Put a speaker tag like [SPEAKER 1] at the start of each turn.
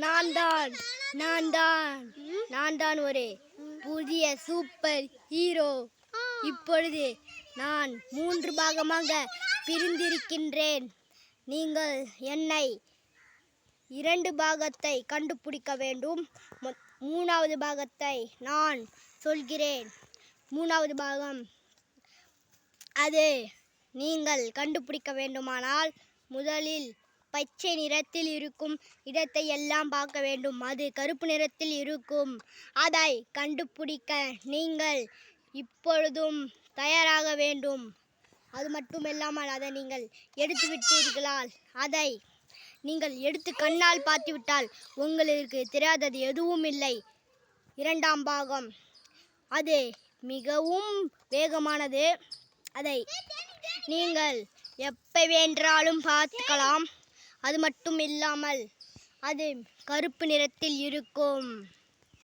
[SPEAKER 1] நான் தான் நான் தான் நான் தான் ஒரு புதிய சூப்பர் ஹீரோ. இப்பொழுது நான் 3 பாகமாக பிரிந்திருக்கின்றேன். நீங்கள் என்னை 2 பாகத்தை கண்டுபிடிக்க வேண்டும். 3வது பாகத்தை நான் சொல்கிறேன். 3வது பாகம் அது நீங்கள் கண்டுபிடிக்க வேண்டுமானால் முதலில் பச்சை நிறத்தில் இருக்கும் இடத்தை எல்லாம் பார்க்க வேண்டும். அது கருப்பு நிறத்தில் இருக்கும். அதை கண்டுபிடிக்க நீங்கள் இப்பொழுதும் தயாராக வேண்டும். அது மட்டுமில்லாமல் அதை நீங்கள் எடுத்து விட்டீர்களால் அதை நீங்கள் எடுத்து கண்ணால் பார்த்துவிட்டால் உங்களுக்கு தெரியாதது எதுவும் இல்லை. 2ஆம் பாகம் அது மிகவும் வேகமானது. அதை நீங்கள் எப்போ வேண்டாலும் பார்க்கலாம். அது மட்டும் இல்லாமல் அது கருப்பு நிறத்தில் இருக்கும்.